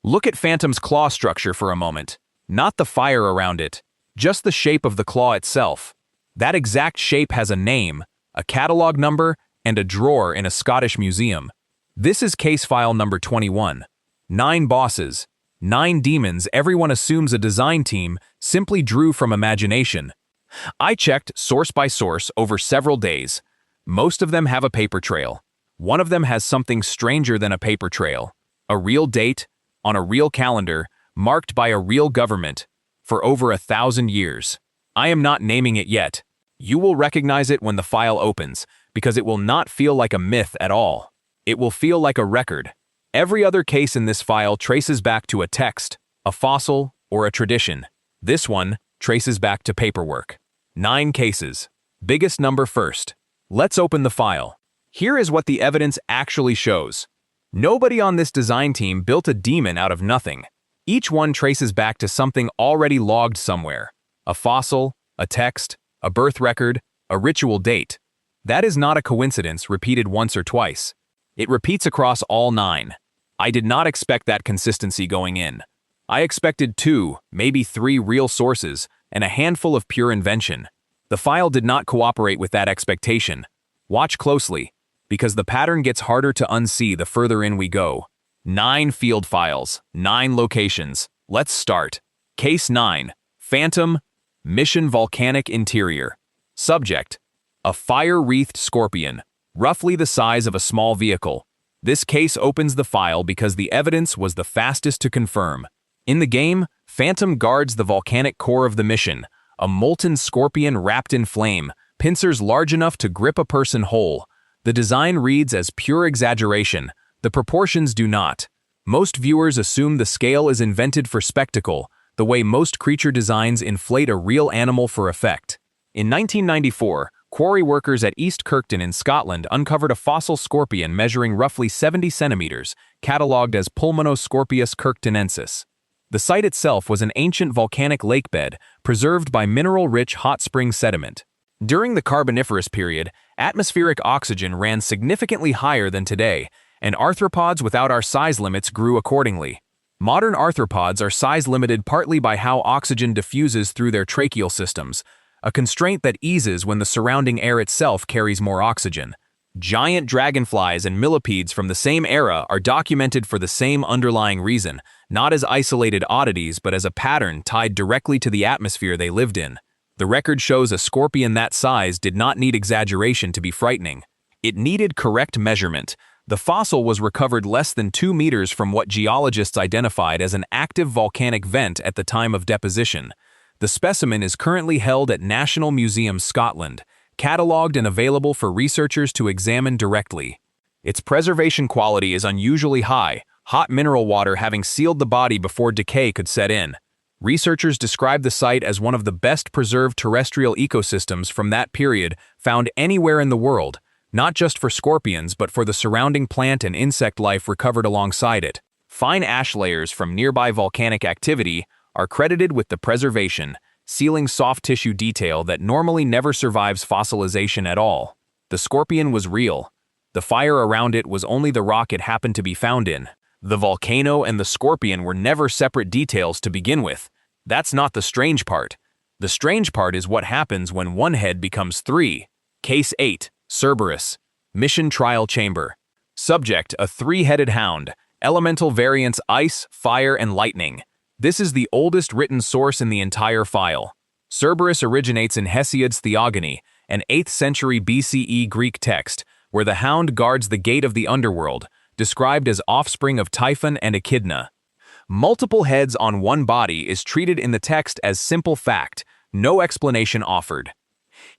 Look at Phantom's claw structure for a moment. Not the fire around it, just the shape of the claw itself. That exact shape has a name, a catalog number, and a drawer in a Scottish museum. This is case file number 21. 9 bosses, 9 demons everyone assumes a design team simply drew from imagination. I checked source by source over several days. Most of them have a paper trail. One of them has something stranger than a paper trail. A real date, on a real calendar, marked by a real government, for over 1,000 years. I am not naming it yet. You will recognize it when the file opens, because it will not feel like a myth at all. It will feel like a record. Every other case in this file traces back to a text, a fossil, or a tradition. This one traces back to paperwork. 9 cases. Biggest number first. Let's open the file. Here is what the evidence actually shows. Nobody on this design team built a demon out of nothing. Each one traces back to something already logged somewhere. A fossil, a text, a birth record, a ritual date. That is not a coincidence repeated once or twice. It repeats across all 9. I did not expect that consistency going in. I expected 2, maybe 3 real sources, and a handful of pure invention. The file did not cooperate with that expectation. Watch closely, because the pattern gets harder to unsee the further in we go. 9 field files, 9 locations. Let's start. Case 9, Phantom, Mission Volcanic Interior. Subject, a fire-wreathed scorpion, roughly the size of a small vehicle. This case opens the file because the evidence was the fastest to confirm. In the game, Phantom guards the volcanic core of the mission, a molten scorpion wrapped in flame, pincers large enough to grip a person whole. The design reads as pure exaggeration. The proportions do not. Most viewers assume the scale is invented for spectacle, the way most creature designs inflate a real animal for effect. In 1994, quarry workers at East Kirkton in Scotland uncovered a fossil scorpion measuring roughly 70 centimeters, catalogued as Pulmonoscorpius kirktonensis. The site itself was an ancient volcanic lakebed, preserved by mineral-rich hot spring sediment. During the Carboniferous period, atmospheric oxygen ran significantly higher than today, and arthropods without our size limits grew accordingly. Modern arthropods are size-limited partly by how oxygen diffuses through their tracheal systems, a constraint that eases when the surrounding air itself carries more oxygen. Giant dragonflies and millipedes from the same era are documented for the same underlying reason, not as isolated oddities but as a pattern tied directly to the atmosphere they lived in. The record shows a scorpion that size did not need exaggeration to be frightening. It needed correct measurement. The fossil was recovered less than 2 meters from what geologists identified as an active volcanic vent at the time of deposition. The specimen is currently held at National Museum Scotland, catalogued and available for researchers to examine directly. Its preservation quality is unusually high, hot mineral water having sealed the body before decay could set in. Researchers describe the site as one of the best preserved terrestrial ecosystems from that period found anywhere in the world, not just for scorpions but for the surrounding plant and insect life recovered alongside it. Fine ash layers from nearby volcanic activity are credited with the preservation, sealing soft tissue detail that normally never survives fossilization at all. The scorpion was real. The fire around it was only the rock it happened to be found in. The volcano and the scorpion were never separate details to begin with. That's not the strange part. The strange part is what happens when one head becomes 3. Case 8, Cerberus, Mission Trial Chamber. Subject, a 3-headed hound, elemental variants ice, fire, and lightning. This is the oldest written source in the entire file. Cerberus originates in Hesiod's Theogony, an 8th century BCE Greek text, where the hound guards the gate of the underworld, described as offspring of Typhon and Echidna. Multiple heads on one body is treated in the text as simple fact, no explanation offered.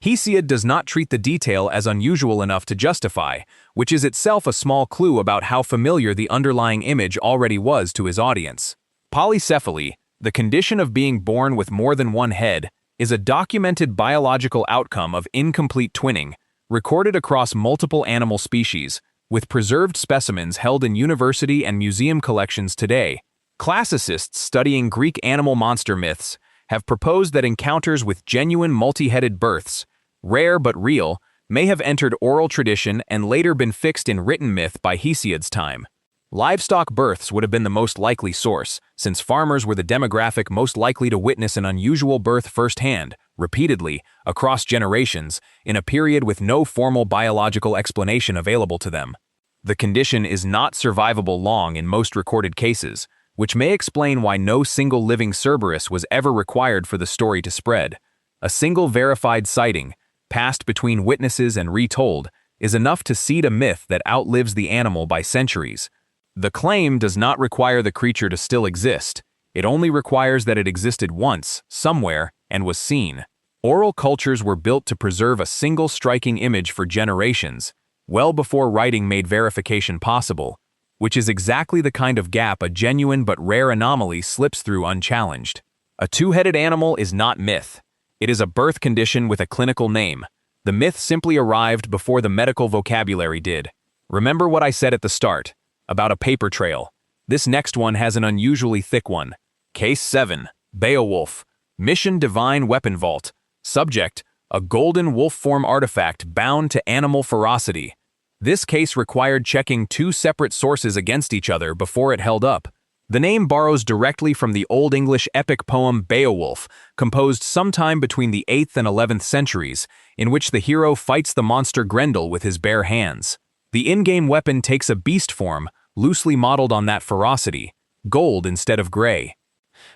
Hesiod does not treat the detail as unusual enough to justify, which is itself a small clue about how familiar the underlying image already was to his audience. Polycephaly, the condition of being born with more than one head, is a documented biological outcome of incomplete twinning, recorded across multiple animal species, with preserved specimens held in university and museum collections today. Classicists studying Greek animal monster myths have proposed that encounters with genuine multi-headed births, rare but real, may have entered oral tradition and later been fixed in written myth by Hesiod's time. Livestock births would have been the most likely source, since farmers were the demographic most likely to witness an unusual birth firsthand, repeatedly, across generations, in a period with no formal biological explanation available to them. The condition is not survivable long in most recorded cases, which may explain why no single living Cerberus was ever required for the story to spread. A single verified sighting, passed between witnesses and retold, is enough to seed a myth that outlives the animal by centuries. The claim does not require the creature to still exist. It only requires that it existed once, somewhere, and was seen. Oral cultures were built to preserve a single striking image for generations, well before writing made verification possible, which is exactly the kind of gap a genuine but rare anomaly slips through unchallenged. A two-headed animal is not myth. It is a birth condition with a clinical name. The myth simply arrived before the medical vocabulary did. Remember what I said at the start about a paper trail. This next one has an unusually thick one. Case 7. Beowulf. Mission Divine Weapon Vault. Subject: a golden wolf form artifact bound to animal ferocity. This case required checking two separate sources against each other before it held up. The name borrows directly from the Old English epic poem Beowulf, composed sometime between the 8th and 11th centuries, in which the hero fights the monster Grendel with his bare hands. The in-game weapon takes a beast form, loosely modeled on that ferocity, gold instead of gray.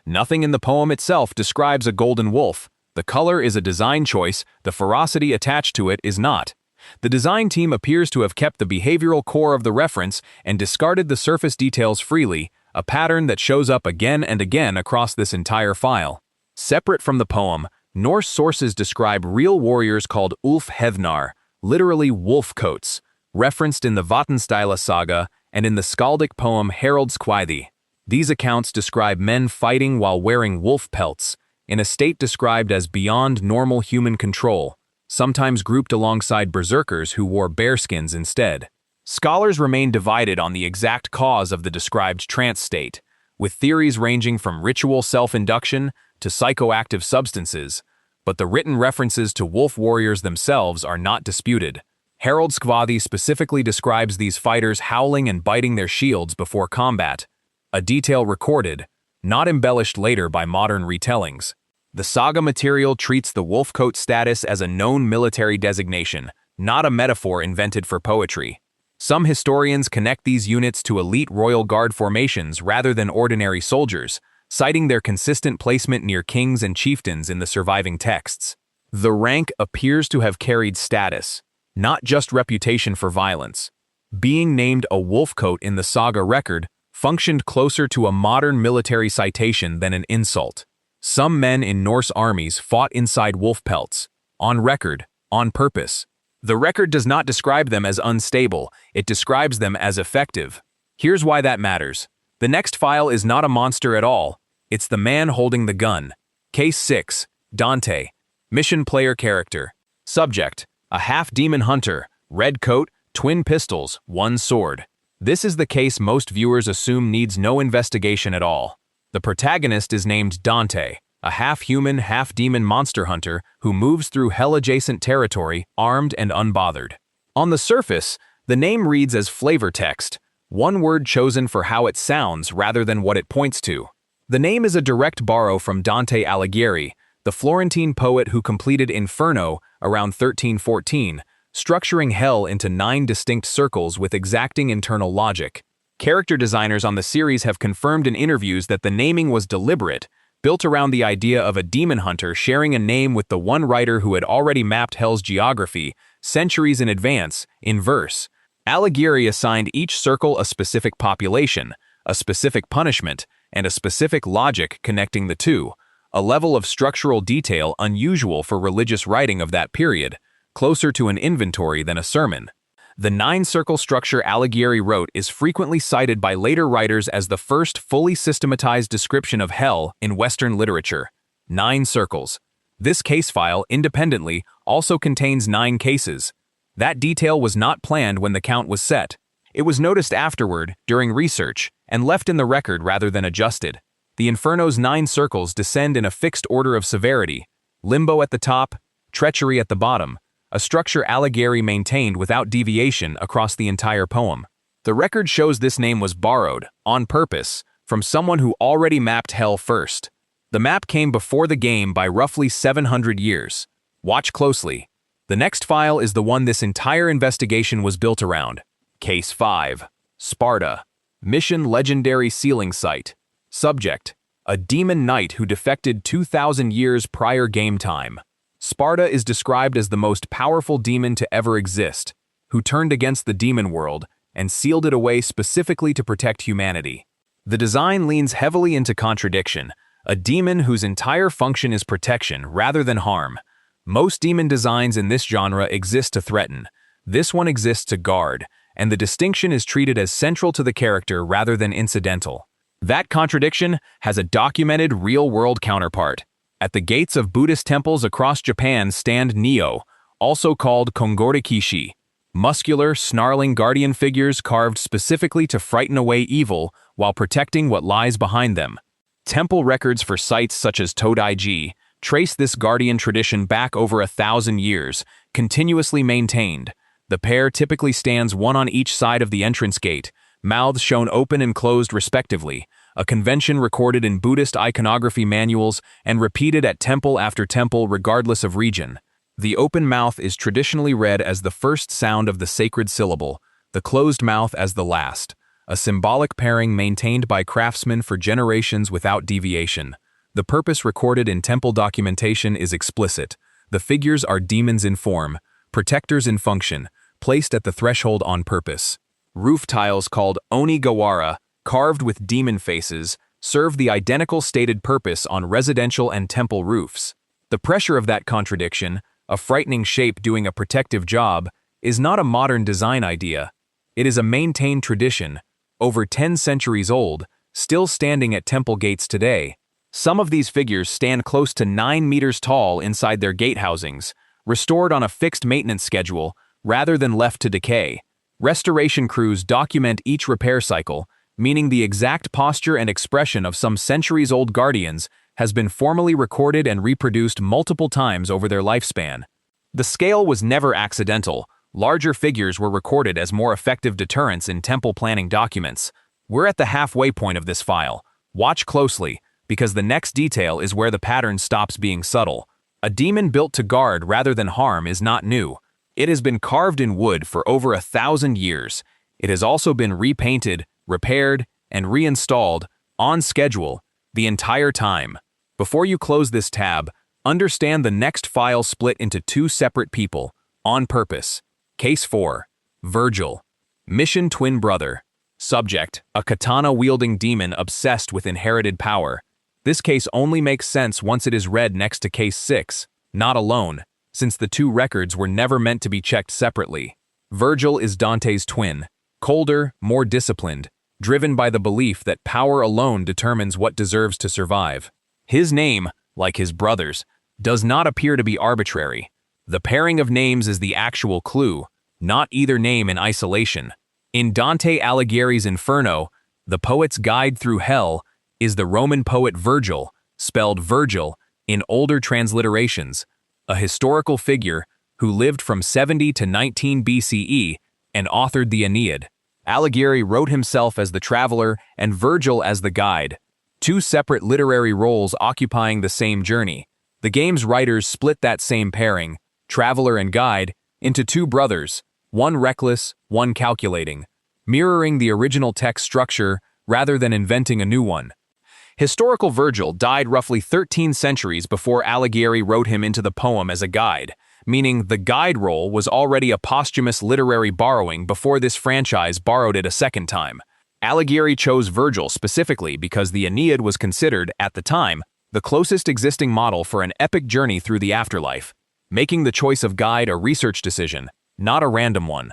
Nothing in the poem itself describes a golden wolf. The color is a design choice, the ferocity attached to it is not. The design team appears to have kept the behavioral core of the reference and discarded the surface details freely, a pattern that shows up again and again across this entire file. Separate from the poem, Norse sources describe real warriors called Ulfhethnar, literally wolf coats, referenced in the Vatnsdæla saga and in the skaldic poem Haraldskvæði. These accounts describe men fighting while wearing wolf pelts, in a state described as beyond normal human control, sometimes grouped alongside berserkers who wore bearskins instead. Scholars remain divided on the exact cause of the described trance state, with theories ranging from ritual self-induction to psychoactive substances, but the written references to wolf warriors themselves are not disputed. Haraldskvæði specifically describes these fighters howling and biting their shields before combat, a detail recorded, not embellished later by modern retellings. The saga material treats the wolfcoat status as a known military designation, not a metaphor invented for poetry. Some historians connect these units to elite royal guard formations rather than ordinary soldiers, citing their consistent placement near kings and chieftains in the surviving texts. The rank appears to have carried status, not just reputation for violence. Being named a wolfcoat in the saga record functioned closer to a modern military citation than an insult. Some men in Norse armies fought inside wolf pelts, on record, on purpose. The record does not describe them as unstable, it describes them as effective. Here's why that matters. The next file is not a monster at all, it's the man holding the gun. Case 6. Dante. Mission player character. Subject: a half-demon hunter, red coat, twin pistols, one sword. This is the case most viewers assume needs no investigation at all. The protagonist is named Dante, a half-human, half-demon monster hunter who moves through hell-adjacent territory, armed and unbothered. On the surface, the name reads as flavor text, one word chosen for how it sounds rather than what it points to. The name is a direct borrow from Dante Alighieri, the Florentine poet who completed Inferno around 1314, structuring hell into 9 distinct circles with exacting internal logic. Character designers on the series have confirmed in interviews that the naming was deliberate, built around the idea of a demon hunter sharing a name with the one writer who had already mapped hell's geography, centuries in advance, in verse. Alighieri assigned each circle a specific population, a specific punishment, and a specific logic connecting the two, a level of structural detail unusual for religious writing of that period, closer to an inventory than a sermon. The 9-circle structure Alighieri wrote is frequently cited by later writers as the first fully systematized description of hell in Western literature. 9 circles. This case file, independently, also contains 9 cases. That detail was not planned when the count was set. It was noticed afterward, during research, and left in the record rather than adjusted. The Inferno's 9 circles descend in a fixed order of severity: limbo at the top, treachery at the bottom, a structure Alighieri maintained without deviation across the entire poem. The record shows this name was borrowed, on purpose, from someone who already mapped hell first. The map came before the game by roughly 700 years. Watch closely. The next file is the one this entire investigation was built around. Case 5. Sparda. Mission Legendary Sealing Site. Subject: a demon knight who defected 2,000 years prior game time. Sparda is described as the most powerful demon to ever exist, who turned against the demon world and sealed it away specifically to protect humanity. The design leans heavily into contradiction, a demon whose entire function is protection rather than harm. Most demon designs in this genre exist to threaten. This one exists to guard, and the distinction is treated as central to the character rather than incidental. That contradiction has a documented real-world counterpart. At the gates of Buddhist temples across Japan stand Neo, also called Kongorikishi, muscular, snarling guardian figures carved specifically to frighten away evil while protecting what lies behind them. Temple records for sites such as Todaiji trace this guardian tradition back over 1,000 years, continuously maintained. The pair typically stands one on each side of the entrance gate, mouths shown open and closed respectively, a convention recorded in Buddhist iconography manuals and repeated at temple after temple regardless of region. The open mouth is traditionally read as the first sound of the sacred syllable, the closed mouth as the last, a symbolic pairing maintained by craftsmen for generations without deviation. The purpose recorded in temple documentation is explicit. The figures are demons in form, protectors in function, placed at the threshold on purpose. Roof tiles called onigawara, carved with demon faces, serve the identical stated purpose on residential and temple roofs. The pressure of that contradiction, a frightening shape doing a protective job, is not a modern design idea. It is a maintained tradition, over 10 centuries old, still standing at temple gates today. Some of these figures stand close to 9 meters tall inside their gate housings, restored on a fixed maintenance schedule rather than left to decay. Restoration crews document each repair cycle, meaning the exact posture and expression of some centuries-old guardians has been formally recorded and reproduced multiple times over their lifespan. The scale was never accidental. Larger figures were recorded as more effective deterrents in temple planning documents. We're at the halfway point of this file. Watch closely, because the next detail is where the pattern stops being subtle. A demon built to guard rather than harm is not new. It has been carved in wood for over 1,000 years. It has also been repainted, repaired, and reinstalled, on schedule, the entire time. Before you close this tab, understand the next file split into 2 separate people, on purpose. Case 4. Virgil. Mission twin brother. Subject: a katana-wielding demon obsessed with inherited power. This case only makes sense once it is read next to Case 6, not alone, since the 2 records were never meant to be checked separately. Virgil is Dante's twin, colder, more disciplined, driven by the belief that power alone determines what deserves to survive. His name, like his brother's, does not appear to be arbitrary. The pairing of names is the actual clue, not either name in isolation. In Dante Alighieri's Inferno, the poet's guide through hell is the Roman poet Virgil, spelled Virgil, in older transliterations, a historical figure who lived from 70 to 19 BCE and authored the Aeneid. Alighieri wrote himself as the traveler and Virgil as the guide, 2 separate literary roles occupying the same journey. The game's writers split that same pairing, traveler and guide, into 2 brothers, one reckless, one calculating, mirroring the original text structure rather than inventing a new one. Historical Virgil died roughly 13 centuries before Alighieri wrote him into the poem as a guide, meaning the guide role was already a posthumous literary borrowing before this franchise borrowed it a second time. Alighieri chose Virgil specifically because the Aeneid was considered, at the time, the closest existing model for an epic journey through the afterlife, making the choice of guide a research decision, not a random one.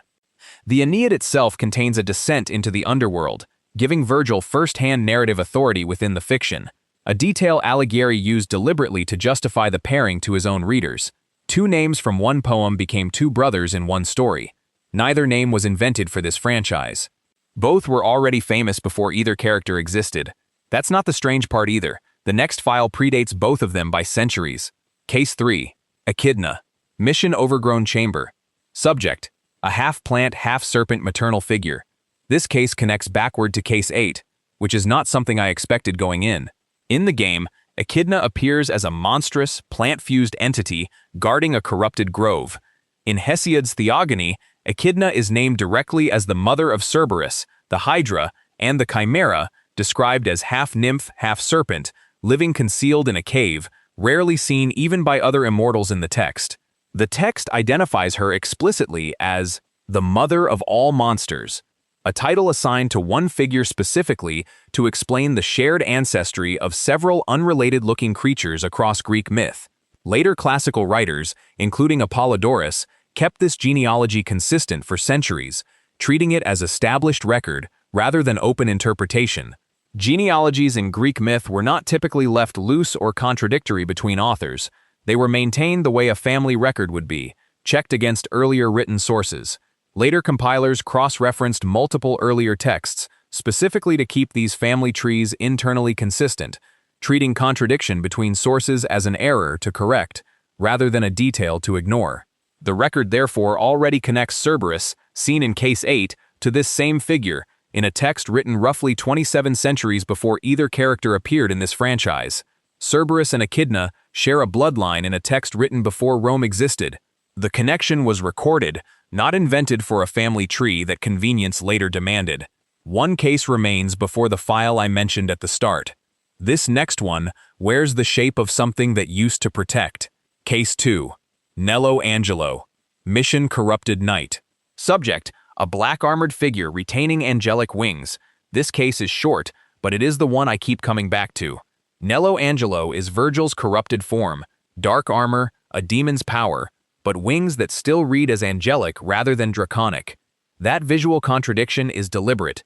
The Aeneid itself contains a descent into the underworld, giving Virgil first-hand narrative authority within the fiction, a detail Alighieri used deliberately to justify the pairing to his own readers. 2 names from one poem became 2 brothers in one story. Neither name was invented for this franchise. Both were already famous before either character existed. That's not the strange part either. The next file predates both of them by centuries. Case 3. Echidna. Mission Overgrown Chamber. Subject: a half-plant, half-serpent maternal figure. This case connects backward to case 8, which is not something I expected going in. In the game, Echidna appears as a monstrous, plant-fused entity guarding a corrupted grove. In Hesiod's Theogony, Echidna is named directly as the mother of Cerberus, the Hydra, and the Chimera, described as half-nymph, half-serpent, living concealed in a cave, rarely seen even by other immortals in the text. The text identifies her explicitly as the mother of all monsters, a title assigned to one figure specifically to explain the shared ancestry of several unrelated-looking creatures across Greek myth. Later classical writers, including Apollodorus, kept this genealogy consistent for centuries, treating it as established record rather than open interpretation. Genealogies in Greek myth were not typically left loose or contradictory between authors. They were maintained the way a family record would be, checked against earlier written sources. Later compilers cross-referenced multiple earlier texts, specifically to keep these family trees internally consistent, treating contradiction between sources as an error to correct, rather than a detail to ignore. The record therefore already connects Cerberus, seen in case 8, to this same figure, in a text written roughly 27 centuries before either character appeared in this franchise. Cerberus and Echidna share a bloodline in a text written before Rome existed. The connection was recorded, not invented for a family tree that convenience later demanded. One case remains before the file I mentioned at the start. This next one wears the shape of something that used to protect. Case 2. Nelo Angelo. Mission Corrupted Knight. Subject: a black-armored figure retaining angelic wings. This case is short, but it is the one I keep coming back to. Nelo Angelo is Virgil's corrupted form, dark armor, a demon's power, but wings that still read as angelic rather than draconic. That visual contradiction is deliberate.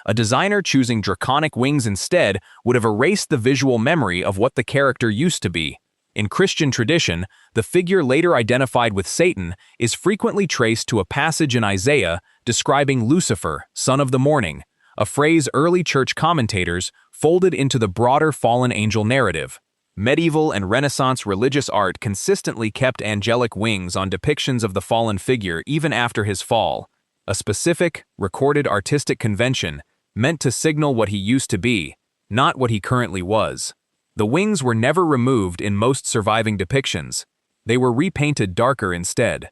A designer choosing draconic wings instead would have erased the visual memory of what the character used to be. In Christian tradition, the figure later identified with Satan is frequently traced to a passage in Isaiah describing Lucifer, son of the morning, a phrase early church commentators folded into the broader fallen angel narrative. Medieval and Renaissance religious art consistently kept angelic wings on depictions of the fallen figure even after his fall, a specific, recorded artistic convention meant to signal what he used to be, not what he currently was. The wings were never removed in most surviving depictions. They were repainted darker instead.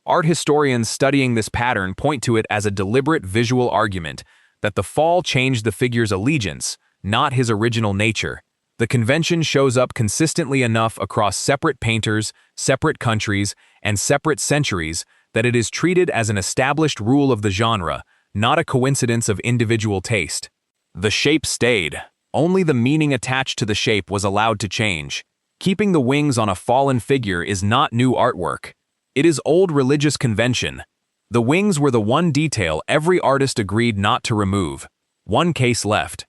Art historians studying this pattern point to it as a deliberate visual argument that the fall changed the figure's allegiance, not his original nature. The convention shows up consistently enough across separate painters, separate countries, and separate centuries that it is treated as an established rule of the genre, not a coincidence of individual taste. The shape stayed. Only the meaning attached to the shape was allowed to change. Keeping the wings on a fallen figure is not new artwork. It is old religious convention. The wings were the one detail every artist agreed not to remove. One case left.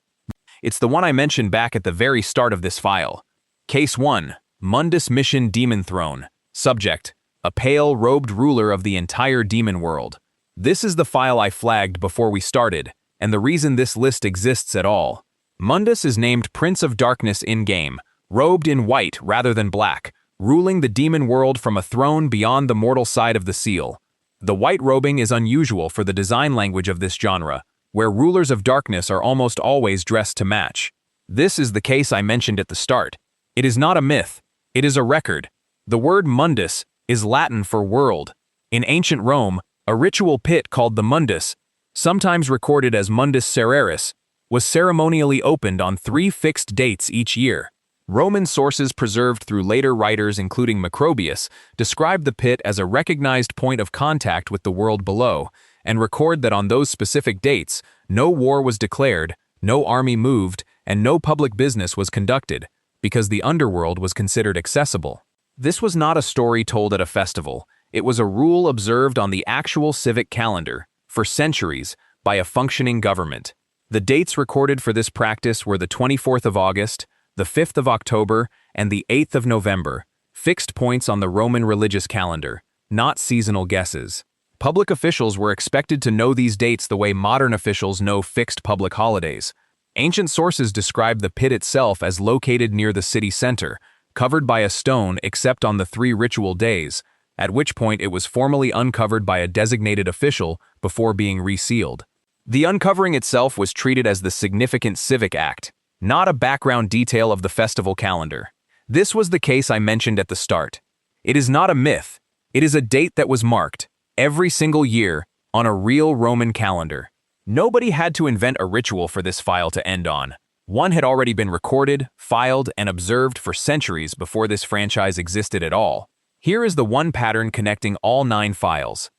It's the one I mentioned back at the very start of this file. Case 1. Mundus Mission Demon Throne. Subject: a pale, robed ruler of the entire demon world. This is the file I flagged before we started, and the reason this list exists at all. Mundus is named Prince of Darkness in-game, robed in white rather than black, ruling the demon world from a throne beyond the mortal side of the seal. The white robing is unusual for the design language of this genre, where rulers of darkness are almost always dressed to match. This is the case I mentioned at the start. It is not a myth. It is a record. The word mundus is Latin for world. In ancient Rome, a ritual pit called the Mundus, sometimes recorded as Mundus Cerberus, was ceremonially opened on 3 fixed dates each year. Roman sources preserved through later writers including Macrobius describe the pit as a recognized point of contact with the world below, and record that on those specific dates, no war was declared, no army moved, and no public business was conducted, because the underworld was considered accessible. This was not a story told at a festival. It was a rule observed on the actual civic calendar, for centuries, by a functioning government. The dates recorded for this practice were the 24th of August, the 5th of October, and the 8th of November, fixed points on the Roman religious calendar, not seasonal guesses. Public officials were expected to know these dates the way modern officials know fixed public holidays. Ancient sources describe the pit itself as located near the city center, covered by a stone except on the 3 ritual days, at which point it was formally uncovered by a designated official before being resealed. The uncovering itself was treated as the significant civic act, not a background detail of the festival calendar. This was the case I mentioned at the start. It is not a myth. It is a date that was marked, every single year, on a real Roman calendar. Nobody had to invent a ritual for this file to end on. One had already been recorded, filed, and observed for centuries before this franchise existed at all. Here is the one pattern connecting all 9 files.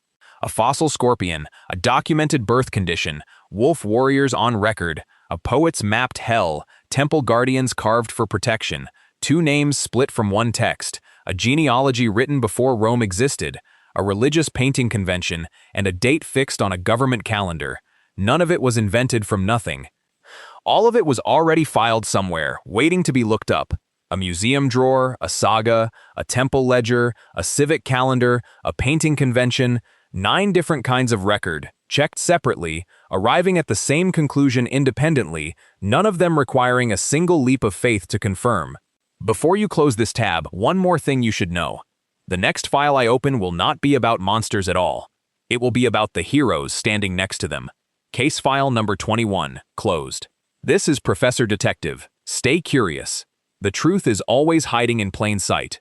A fossil scorpion, a documented birth condition, wolf warriors on record, a poet's mapped hell, temple guardians carved for protection, 2 names split from one text, a genealogy written before Rome existed, a religious painting convention, and a date fixed on a government calendar. None of it was invented from nothing. All of it was already filed somewhere, waiting to be looked up. A museum drawer, a saga, a temple ledger, a civic calendar, a painting convention, 9 different kinds of record, checked separately, arriving at the same conclusion independently, none of them requiring a single leap of faith to confirm. Before you close this tab, one more thing you should know. The next file I open will not be about monsters at all. It will be about the heroes standing next to them. Case file number 21, closed. This is Professor Detective. Stay curious. The truth is always hiding in plain sight.